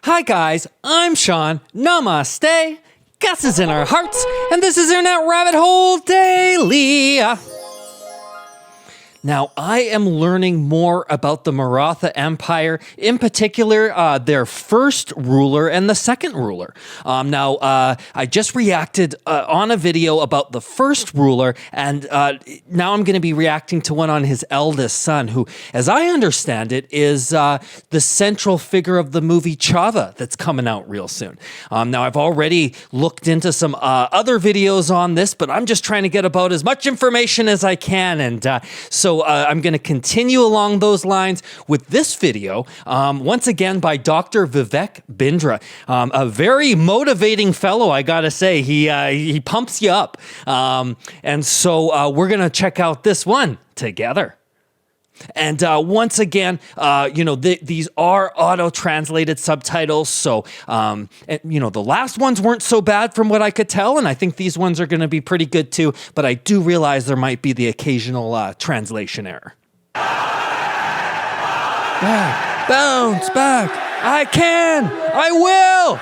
Hi guys, I'm Sean. Namaste. Gus is in our hearts, and this is Internet Rabbit Hole Daily. Now, I am learning more about the Maratha Empire, in particular, their first ruler and the second ruler. I just reacted on a video about the first ruler, and now I'm going to be reacting to one on his eldest son, who, as I understand it, is the central figure of the movie Chava that's coming out real soon. Now, I've already looked into some other videos on this, but I'm just trying to get about as much information as I can, and so I'm going to continue along those lines with this video, once again by Dr. Vivek Bindra, a very motivating fellow, I gotta say. He pumps you up, and so we're going to check out this one together. And once again, these are auto-translated subtitles, so, the last ones weren't so bad from what I could tell, and I think these ones are going to be pretty good too, but I do realize there might be the occasional translation error. Back, bounce back, I can, I will,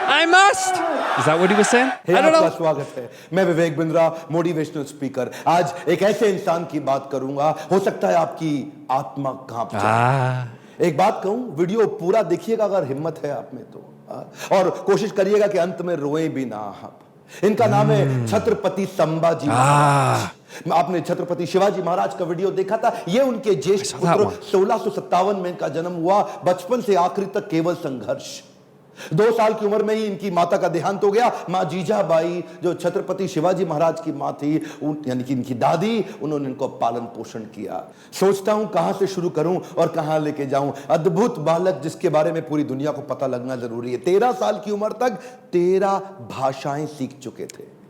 I must. Is that what he was saying? I don't know. स्वागत है। मैं Vivek Bindra, motivational speaker. आज एक ऐसे इंसान की बात करूंगा, हो सकता है आपकी आत्मा कांप जाए। एक बात कहूं, वीडियो पूरा देखिएगा अगर हिम्मत है आप में तो, और कोशिश करिएगा कि अंत में रोए भी ना आप। इनका नाम है छत्रपति संभाजी महाराज। आपने छत्रपति शिवाजी महाराज का वीडियो देखा था। ये उनके ज्येष्ठ पुत्र 1657 में इनका जन्म हुआ। बचपन से आखिरी तक केवल संघर्ष। 2 साल की उम्र में ही इनकी माता का देहांत हो गया। मां जीजाबाई, जो छत्रपति शिवाजी महाराज की मां थी, यानी कि इनकी दादी, उन्होंने इनको पालन पोषण किया। सोचता हूं कहां से शुरू करूं और कहां लेके जाऊं। अद्भुत बालक जिसके बारे में पूरी दुनिया को पता लगना जरूरी है। 13 साल की उम्र तक 13 भाषाएं सीख चुके थे।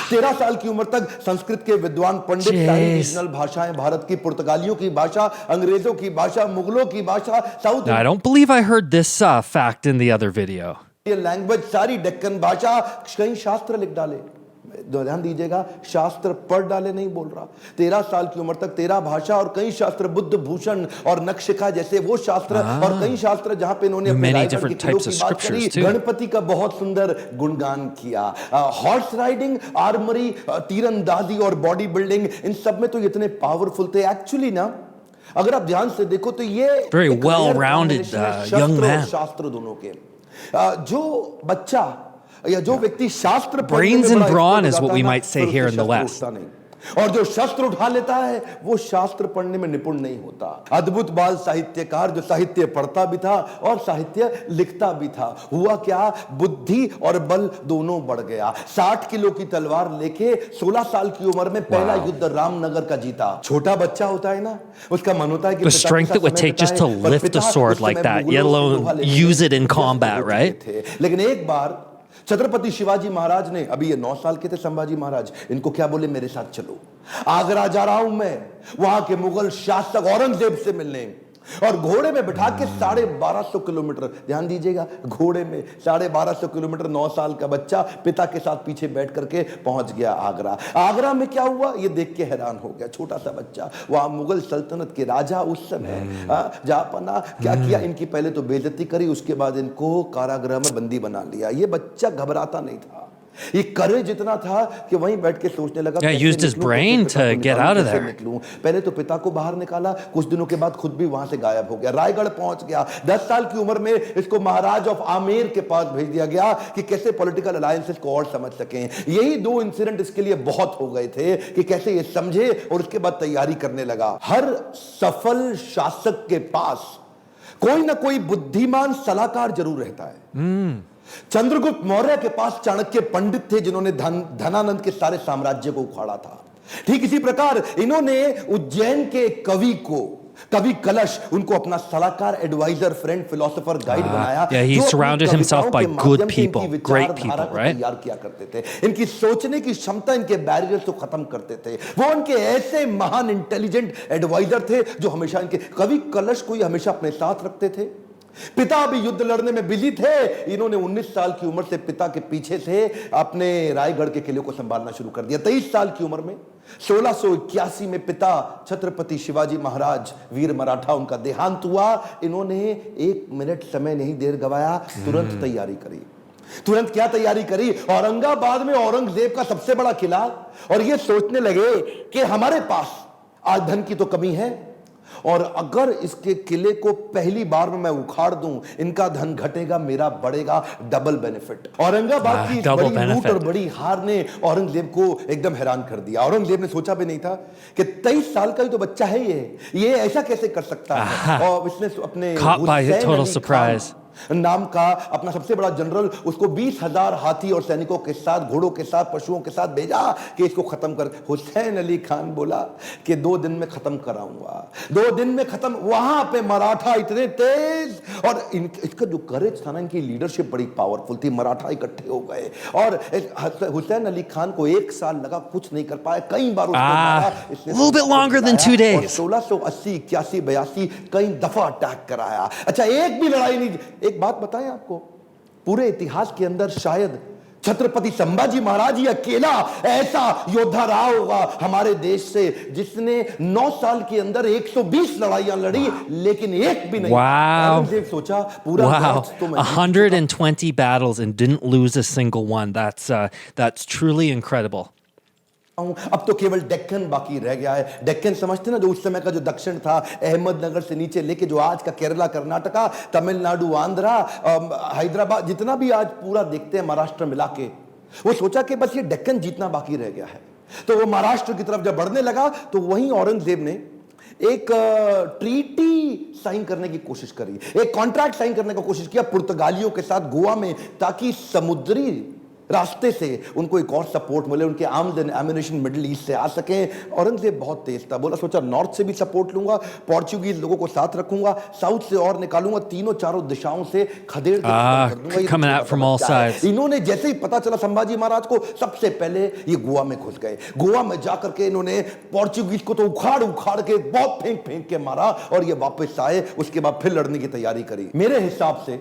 13 साल की उम्र तक संस्कृत के विद्वान पंडित, सारी रीजनल भाषाएं, भारत की पुर्तगालियों की भाषा, अंग्रेजों की भाषा, मुगलों की भाषा, south. I don't believe I heard this fact in the other video. ये लैंग्वेज, सारी डेक्कन भाषा, कई शास्त्र लिख डाले। ध्यान दीजिएगा, शास्त्र पढ़ डाले नहीं बोल रहा। 13 साल की उम्र तक 13 भाषा और कई शास्त्र, बुद्ध भूषण और नक्शिका जैसे वो शास्त्र, और कई शास्त्र जहां पे इन्होंने अपने राइटर के किलों की बात करी, गणपति का बहुत सुंदर गुणगान किया। हॉर्स राइडिंग, आर्मरी, तीरंदाजी और बॉडी बिल्डिंग, इन सब में तो इतने पावरफुल थे। एक्चुअली ना, अगर आप ध्यान से देखो तो ये very well-rounded young man. शास्त्र दोनों के, जो बच्चा या जो व्यक्ति शास्त्र brains and brawn is what we might say here in the West. और जो शस्त्र उठा लेता है वो शास्त्र पढ़ने में निपुण नहीं होता। अद्भुत बाल साहित्यकार, जो साहित्य पढ़ता भी था और साहित्य लिखता भी था। हुआ क्या, बुद्धि और बल दोनों बढ़ गया। 60 किलो की तलवार लेके 16 साल की उम्र में पहला युद्ध रामनगर का जीता। छोटा बच्चा होता है ना, उसका मन होता है कि the strength it would take just to lift a sword like that, let alone use it in combat, right? लेकिन एक बार छत्रपति शिवाजी महाराज ने, अभी ये 9 साल के थे संभाजी महाराज, इनको क्या बोले, मेरे साथ चलो, आगरा जा रहा हूं मैं, वहां के मुगल शासक औरंगजेब से मिलने। और घोड़े में बिठा के 1250 किलोमीटर, ध्यान दीजिएगा, घोड़े में 1250 किलोमीटर 9 साल का बच्चा पिता के साथ पीछे बैठ करके पहुंच गया आगरा। आगरा में क्या हुआ ये देख के हैरान हो गया, छोटा सा बच्चा। वहां मुगल सल्तनत के राजा उस समय जहापना क्या किया, इनकी पहले तो बेइज्जती करी, उसके बाद इनको कारागृह में बंदी बना लिया। ये बच्चा घबराता नहीं था, ये करेज इतना था कि वहीं बैठ के सोचने लगा, used his brain to get out of there. पहले तो पिता को बाहर निकाला, कुछ दिनों के बाद खुद भी वहां से गायब हो गया, रायगढ़ पहुंच गया। 10 साल की उम्र में इसको महाराज ऑफ आमेर के पास भेज दिया गया कि कैसे पॉलिटिकल अलायंसेस को और समझ सकें। यही 2 इंसिडेंट इसके लिए बहुत हो गए थे कि कैसे ये समझे, और उसके बाद तैयारी करने लगा। हर सफल शासक के पास कोई ना कोई बुद्धिमान सलाहकार जरूर रहता है। चंद्रगुप्त मौर्य के पास चाणक्य पंडित थे, जिन्होंने धनानंद के सारे साम्राज्य को उखाड़ा था। ठीक इसी प्रकार इन्होंने उज्जैन के कवि कलश, उनको अपना सलाहकार, एडवाइजर, फ्रेंड, फिलोसोफर, गाइड बनाया। Yeah, he surrounded himself by good people, great people, right? तैयार किया करते थे, इनकी सोचने की क्षमता, इनके बैरियर्स को खत्म करते थे। वो उनके ऐसे महान इंटेलिजेंट एडवाइजर थे जो हमेशा इनके, कवि कलश को ही हमेशा अपने साथ रखते थे। पिता भी युद्ध लड़ने में बिजी थे। इन्होंने 19 साल की उम्र से पिता के पीछे से अपने रायगढ़ के किले को संभालना शुरू कर दिया। 23 साल की उम्र में 1681 में पिता छत्रपति शिवाजी महाराज वीर मराठा उनका देहांत हुआ। इन्होंने 1 मिनट समय नहीं देर गवाया, तुरंत तैयारी करी। तुरंत क्या तैयारी करी? औरंगाबाद में औरंगजेब का सबसे बड़ा किला, और ये सोचने लगे कि हमारे पास आज धन की तो कमी है, और अगर इसके किले को पहली बार में मैं उखाड़ दूं, इनका धन घटेगा, मेरा बढ़ेगा, डबल बेनिफिट। औरंगाबाद की बड़ी लूट और बड़ी हार ने औरंगजेब को एकदम हैरान कर दिया। औरंगजेब ने सोचा भी नहीं था कि 23 साल का ही तो बच्चा है ये ऐसा कैसे कर सकता है। और इसने अपने हुसैन अली खान नाम का अपना सबसे बड़ा जनरल, उसको 20,000 हाथी और सैनिकों के साथ, घोड़ों के साथ, पशुओं के साथ भेजा कि इसको खत्म कर। हुसैन अली खान बोला कि 2 दिन में खत्म कराऊंगा, 2 दिन में खत्म। वहां पे मराठा इतने तेज, और इसका जो करेज था ना, इनकी लीडरशिप बड़ी पावरफुल थी। मराठा इकट्ठे हो गए और हुसैन अली खान को 1 साल लगा, कुछ नहीं कर पाया। कई बार उसको little bit longer than 2 days। 1680, 81, 82 कई दफा अटैक कराया। अच्छा, एक भी लड़ाई नहीं। एक बात बताएं आपको, पूरे इतिहास के अंदर शायद छत्रपति संभाजी महाराज ही अकेला ऐसा योद्धा रहा होगा हमारे देश से जिसने 9 साल के अंदर 120 लड़ाइयां लड़ी, लेकिन एक भी नहीं। औरंगजेब सोचा पूरा 120 battles and didn't lose a single one. That's truly incredible. अब तो केवल डेक्कन बाकी रह गया है। डेक्कन समझते ना, जो उस समय का जो दक्षिण था, अहमदनगर से नीचे लेके जो आज का केरला, कर्नाटका, तमिलनाडु, आंध्रा, हैदराबाद, जितना भी आज पूरा देखते हैं महाराष्ट्र मिला के, वो सोचा कि बस ये डेक्कन जीतना बाकी रह गया है। तो वो महाराष्ट्र की तरफ जब बढ़ने लगा तो वहीं औरंगजेब ने एक ट्रीटी साइन करने की कोशिश करी, एक कॉन्ट्रैक्ट साइन करने की कोशिश किया पुर्तगालियों के साथ गोवा में, ताकि समुद्री रास्ते से उनको एक और सपोर्ट मिले, उनके arms and ammunition middle east से आ सकें। औरंगजेब बहुत तेज था, बोला सोचा नॉर्थ से भी सपोर्ट लूंगा, पोर्चुगीज लोगों को साथ रखूंगा, साउथ से और निकालूंगा, तीनों चारों दिशाओं से खदेड़ कर दूंगा। इन्होंने जैसे ही पता चला संभाजी महाराज को, सबसे पहले ये गोवा में घुस गए। गोवा में जाकर के इन्होंने पोर्चुगीज को तो उखाड़ उखाड़ के बहुत फेंक फेंक के मारा, और ये वापस आए। उसके बाद फिर लड़ने की तैयारी करी। मेरे हिसाब से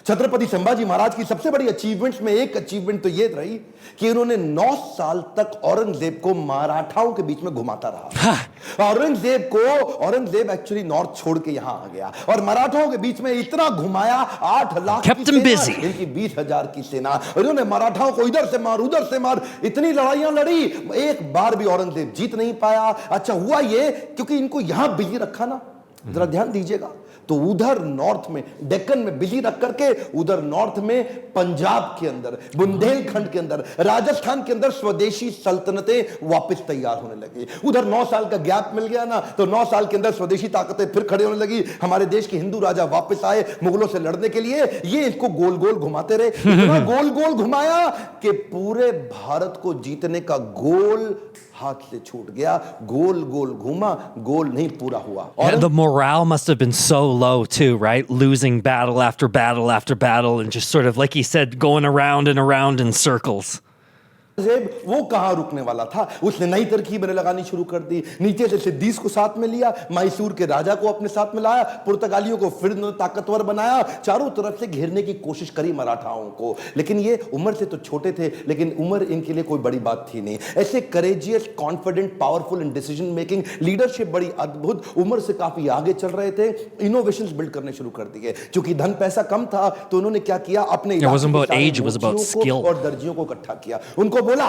छत्रपति संभाजी महाराज की सबसे बड़ी अचीवमेंट्स में एक अचीवमेंट तो यह रही कि उन्होंने 9 साल तक औरंगजेब को मराठाओं के बीच में घुमाता रहा। औरंगजेब एक्चुअली नॉर्थ छोड़ के यहां आ गया और मराठाओं के बीच में इतना घुमाया, 8 लाख की सेना, इनकी 20,000 की सेना, और इन्होंने मराठाओं को इधर से मार उधर से मार, इतनी लड़ाइयां लड़ी, एक बार भी औरंगजेब जीत नहीं पाया। अच्छा हुआ ये क्योंकि इनको यहां बिजी रखा ना, जरा ध्यान दीजिएगा, तो उधर नॉर्थ में डेक्कन में बिजी रख करके, उधर नॉर्थ में पंजाब के अंदर, बुंदेलखंड के अंदर, राजस्थान के अंदर स्वदेशी सल्तनतें वापस तैयार होने लगी। उधर 9 साल का गैप मिल गया ना, तो 9 साल के अंदर स्वदेशी ताकतें फिर खड़े होने लगी। हमारे देश के हिंदू राजा वापस आए मुगलों से लड़ने के लिए। ये इसको गोल गोल घुमाते रहे, इतना गोल गोल घुमाया कि पूरे भारत को जीतने का गोल हाथ से छूट गया। गोल गोल घूमा, गोल नहीं पूरा हुआ। और the morale must have been so low too, right? Losing battle after battle after battle and just sort of, like he said, going around and around in circles. वो कहां रुकने वाला था, उसने नई तरकीबें लगानी शुरू कर दी। नीचे से सिद्दीस को साथ में लिया, मैसूर के राजा को अपने साथ में लाया, पुर्तगालियों को फिर ताकतवर बनाया, चारों तरफ से घेरने की कोशिश करी मराठाओं को। लेकिन ये उम्र से तो छोटे थे, लेकिन उम्र इनके लिए कोई बड़ी बात थी नहीं। ऐसे courageous, confident, powerful in decision making, leadership बड़ी अद्भुत, उम्र से काफी आगे चल रहे थे, इनोवेशंस बिल्ड करने शुरू कर दिए। क्योंकि धन पैसा कम था तो उन्होंने क्या किया, अपने और दर्जियों को इकट्ठा किया। उनको बोला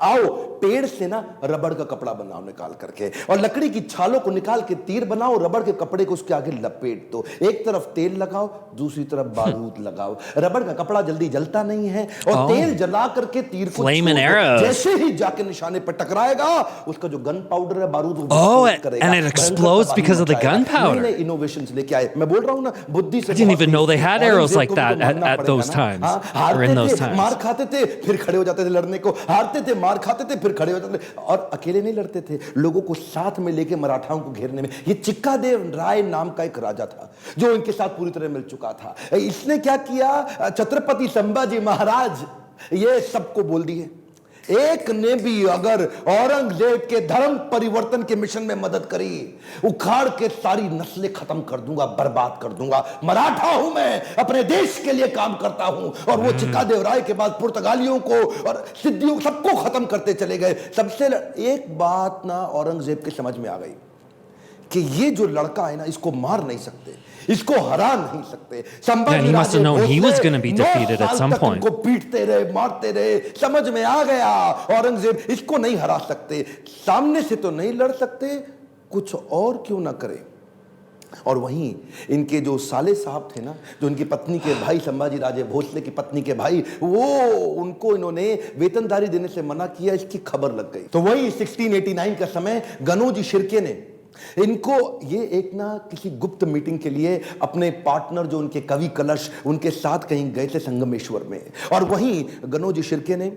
आओ पेड़ से ना रबड़ का कपड़ा बनाओ निकाल करके, और लकड़ी की छालों को निकाल के तीर बनाओ, रबड़ के कपड़े को उसके आगे लपेट दो, एक तरफ तेल लगाओ दूसरी तरफ बारूद लगाओ। रबड़ का कपड़ा जल्दी जलता नहीं है, और तेल जला करके तीर को जैसे ही जाके निशाने पर टकराएगा, उसका जो गन पाउडर है, बारूद and it explodes because of the gunpowder. Innovations लेके आए। मैं बोल रहा हूं ना, बुद्धि से। I didn't even know they had arrows like that at those times, or in those times. मार खाते थे फिर खड़े हो जाते थे लड़ने को, हारते थे, मार खाते थे फिर खड़े हो जाते थे, और अकेले नहीं लड़ते थे, लोगों को साथ में लेके मराठाओं को घेरने में। ये चिक्कादेव राय नाम का एक राजा था जो इनके साथ पूरी तरह मिल चुका था। इसने क्या किया, छत्रपति संभाजी महाराज ये सबको बोल दिए एक ने भी अगर औरंगजेब के धर्म परिवर्तन के मिशन में मदद करी, उखाड़ के सारी नस्लें खत्म कर दूंगा, बर्बाद कर दूंगा। मराठा हूं मैं, अपने देश के लिए काम करता हूं। और वो चिक्कादेवराय के बाद पुर्तगालियों को और सिद्धियों सबको खत्म करते चले गए। सबसे एक बात ना औरंगजेब के समझ में आ गई कि ये जो लड़का है ना, इसको मार नहीं सकते, इसको हरा नहीं सकते। Yeah, he must have known he was going to be defeated at some point. को पीटते रहे, मारते रहे, समझ में आ गया औरंगजेब इसको नहीं हरा सकते, सामने से तो नहीं लड़ सकते, कुछ और क्यों ना करे। और वहीं इनके जो साले साहब थे ना, जो इनकी पत्नी के भाई, संभाजी राजे भोसले की पत्नी के भाई, वो उनको इन्होंने वेतनदारी देने से मना किया, इसकी खबर लग गई। तो वही 1689 का समय गनोजी शिर्के ने इनको ये एक ना किसी गुप्त मीटिंग के लिए अपने पार्टनर जो उनके कवि कलश उनके साथ कहीं गए थे संगमेश्वर में। और वहीं गनोजी शिर्के ने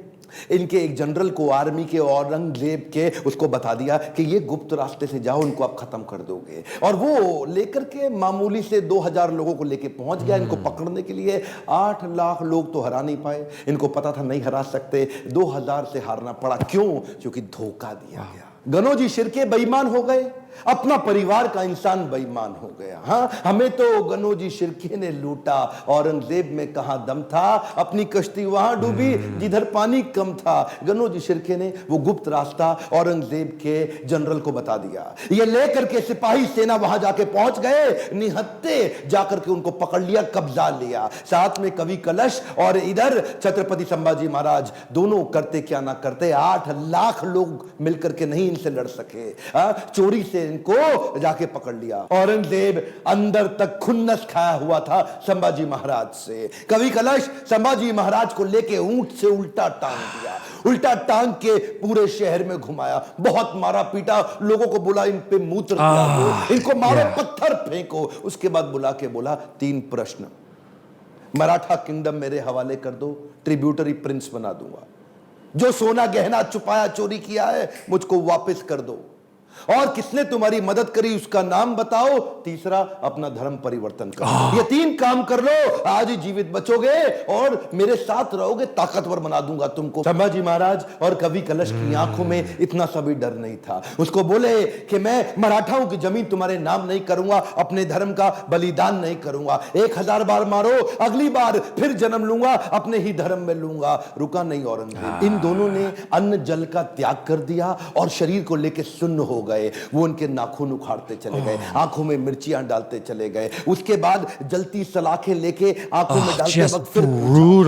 इनके एक जनरल को आर्मी के औरंगजेब के उसको बता दिया कि ये गुप्त रास्ते से जाओ, इनको आप खत्म कर दोगे। और वो लेकर के मामूली से 2000 लोगों को लेके पहुंच गया इनको पकड़ने के लिए। 8 लाख लोग तो हरा नहीं पाए, इनको पता था नहीं हरा सकते, 2000 से हारना पड़ा। क्यों? क्योंकि धोखा दिया गया। गनोजी शिर्के बेईमान हो गए, अपना परिवार का इंसान बेईमान हो गया। हाँ, हमें तो गनोजी शिर्के ने लूटा, औरंगजेब में कहां दम था, अपनी कश्ती वहां डूबी जिधर पानी कम था। गनोजी शिर्के ने वो गुप्त रास्ता औरंगजेब के जनरल को बता दिया। ये लेकर के सिपाही सेना वहां जाके पहुंच गए, निहत्ते जाकर के उनको पकड़ लिया, कब्जा लिया, साथ में कवि कलश और इधर छत्रपति संभाजी महाराज। दोनों करते क्या ना करते, 8 लाख लोग मिलकर के नहीं इनसे लड़ सके। चोरी से इनको जाके पकड़ लिया। औरंगजेब अंदर तक खुन्नस खाया हुआ था संभाजी महाराज से। कवि कलश संभाजी महाराज को लेके ऊंट से उल्टा टांग दिया, उल्टा टांग के पूरे शहर में घुमाया, बहुत मारा पीटा, लोगों को बोला इन पे मूत्र दो, इनको मारो, पत्थर फेंको। उसके बाद बुला के बोला 3 प्रश्न, मराठा किंगडम मेरे हवाले कर दो, ट्रिब्यूटरी प्रिंस बना दूंगा, जो सोना गहना छुपाया चोरी किया है मुझको वापस कर दो, और किसने तुम्हारी मदद करी उसका नाम बताओ, तीसरा अपना धर्म परिवर्तन करो। ये 3 काम कर लो, आज ही जीवित बचोगे और मेरे साथ रहोगे, ताकतवर बना दूंगा तुमको। संभाजी महाराज और कवि कलश की आंखों में इतना सा भी डर नहीं था। उसको बोले कि मैं मराठाओं की जमीन तुम्हारे नाम नहीं करूंगा, अपने धर्म का बलिदान नहीं करूंगा, 1000 बार मारो, अगली बार फिर जन्म लूंगा, अपने ही धर्म में लूंगा। रुका नहीं औरंगजेब। इन दोनों ने अन्न जल का त्याग कर दिया और शरीर को लेकर सुन्न हो गए। वो उनके नाखून उखाड़ते चले गए, आंखों में मिर्चियां डालते चले गए। उसके बाद जलती सलाखें लेके आंखों में डालते वक्त फिर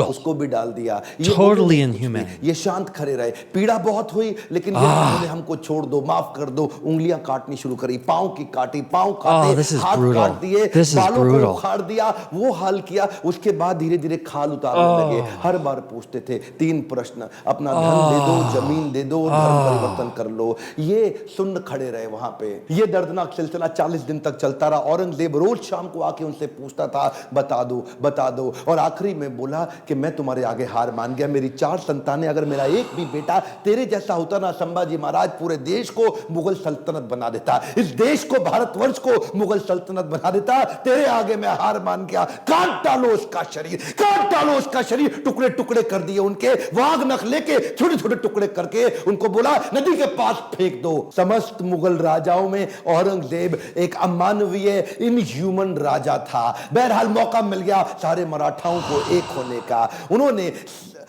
उसको भी डाल दिया। Totally inhumane. ये शांत खड़े रहे, पीड़ा बहुत हुई, लेकिन ये बोले हमको छोड़ दो, माफ कर दो। उंगलियां काटनी शुरू करी, पांव की काटी, पांव काटे, हाथ काट दिए, बालों को उखाड़ दिया, वो हाल किया। उसके बाद धीरे धीरे खाल उतारने लगे। हर बार पूछते थे 3 प्रश्न, अपना धन दे दो, जमीन दे दो, धर्म परिवर्तन कर लो। ये सुन्न खड़े रहे वहां पे। ये दर्दनाक सिलसिला 40 दिन तक चलता रहा। औरंगजेब रोज शाम को आके उनसे पूछता था, बता दो, बता दो। और आखिरी में बोला कि मैं तुम्हारे आगे हार मान गया, मेरी 4 संतानें, अगर मेरा एक भी बेटा तेरे जैसा होता ना संभाजी महाराज, पूरे देश को मुगल सल्तनत बना देता, इस देश को, भारतवर्ष को मुगल सल्तनत बना देता। तेरे आगे मैं हार मान गया, काट डालो उसका शरीर, काट डालो उसका शरीर। टुकड़े टुकड़े कर दिए उनके, वाघ नख लेके छोटे छोटे टुकड़े करके उनको बोला नदी के पास फेंक दो। समस्त मुगल राजाओं में औरंगजेब एक अमानवीय, इनह्यूमन राजा था। बहरहाल मौका मिल गया सारे मराठाओं को एक होने का। उन्होंने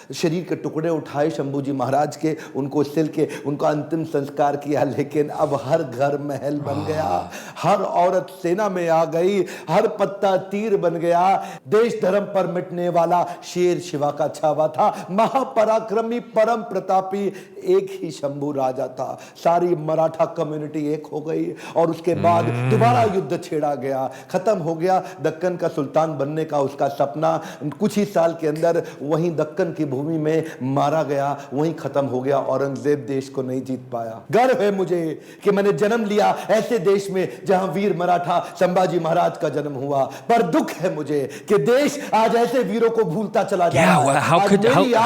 शरीर के टुकड़े उठाए शंभूजी महाराज के, उनको सिल के उनका अंतिम संस्कार किया। लेकिन अब हर घर महल बन गया, हर औरत सेना में आ गई, हर पत्ता तीर बन गया। देश धर्म पर मिटने वाला शेर शिवा का छावा था, महापराक्रमी परम प्रतापी एक ही शंभू राजा था। सारी मराठा कम्युनिटी एक हो गई और उसके बाद दोबारा युद्ध छेड़ा गया, खत्म हो गया। दक्कन का सुल्तान बनने का उसका सपना कुछ ही साल के अंदर वहीं दक्कन की भूमि में मारा गया, वहीं खत्म हो गया। औरंगजेब देश को नहीं जीत पाया। गर्व है मुझे कि मैंने जन्म लिया ऐसे देश में जहां वीर मराठा संभाजी महाराज का जन्म हुआ, पर दुख है मुझे कि देश आज ऐसे वीरों को भूलता चला जा रहा है।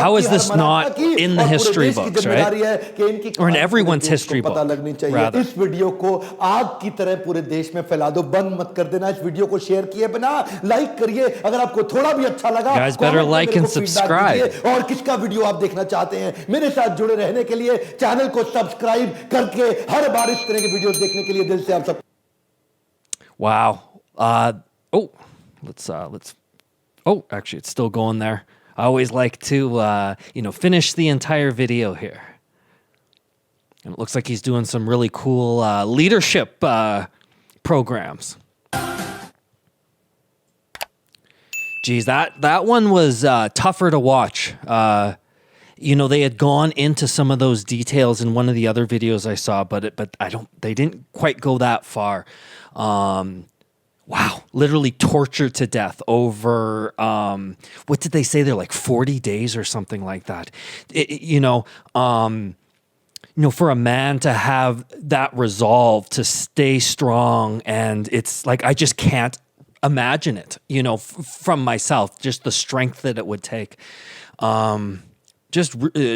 How is this not in the history books, right? Or in everyone's history book, पता लगनी चाहिए। इस वीडियो को आग की तरह पूरे देश में फैला दो, बंद मत कर देना। इस वीडियो को शेयर किए बिना लाइक करिए। अगर आपको थोड़ा भी अच्छा लगा, guys better like and subscribe. और और किसका वीडियो आप देखना चाहते हैं। मेरे साथ जुड़े रहने के लिए चैनल को सब्सक्राइब करके हर बार इस तरह के वीडियोस देखने के लिए दिल से आप सब। Wow. Let's. Oh, actually, it's still going there. I always like to, finish the entire video here. And it looks like he's doing some really cool leadership programs. Geez, that one was tougher to watch. They had gone into some of those details in one of the other videos I saw, but they didn't quite go that far. Wow, literally tortured to death over, what did they say? They're like 40 days or something like that. For a man to have that resolve to stay strong, and it's like, I just can't imagine it, from myself, just the strength that it would take.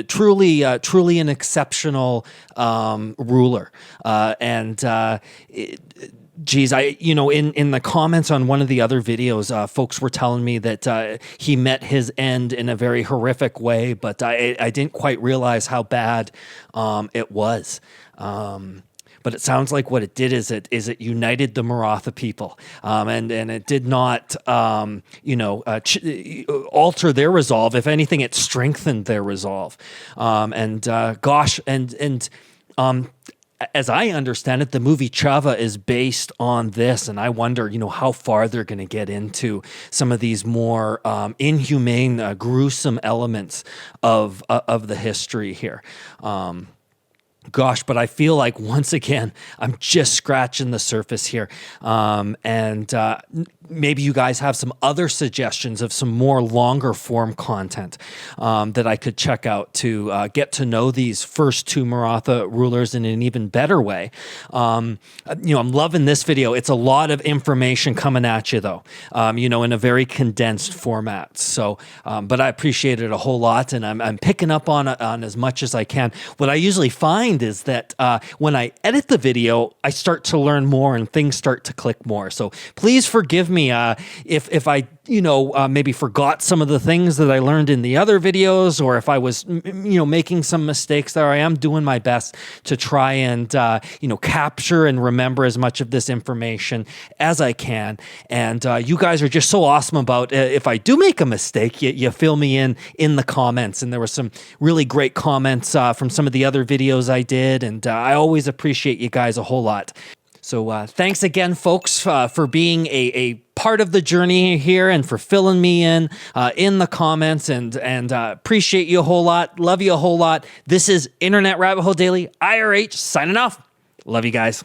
Truly an exceptional ruler. Geez, in the comments on one of the other videos, folks were telling me that he met his end in a very horrific way, but I didn't quite realize how bad it was. But it sounds like what it did is it united the Maratha people, and it did not alter their resolve. If anything, it strengthened their resolve. As I understand it, the movie Chava is based on this, and I wonder, how far they're going to get into some of these more inhumane, gruesome elements of the history here. Gosh, but I feel like, once again, I'm just scratching the surface here. Maybe you guys have some other suggestions of some more longer form content that I could check out to get to know these first two Maratha rulers in an even better way. I'm loving this video. It's a lot of information coming at you, though, in a very condensed format. So, but I appreciate it a whole lot, and I'm picking up on as much as I can. What I usually find is that when I edit the video, I start to learn more and things start to click more. So please forgive me if I maybe forgot some of the things that I learned in the other videos, or if I was making some mistakes there. I am doing my best to try and capture and remember as much of this information as I can. And you guys are just so awesome about if I do make a mistake, you fill me in the comments. And there were some really great comments from some of the other videos I did, and I always appreciate you guys a whole lot. So thanks again, folks, for being a part of the journey here and for filling me in the comments, and appreciate you a whole lot. Love you a whole lot. This is Internet Rabbit Hole Daily, IRH, signing off. Love you guys.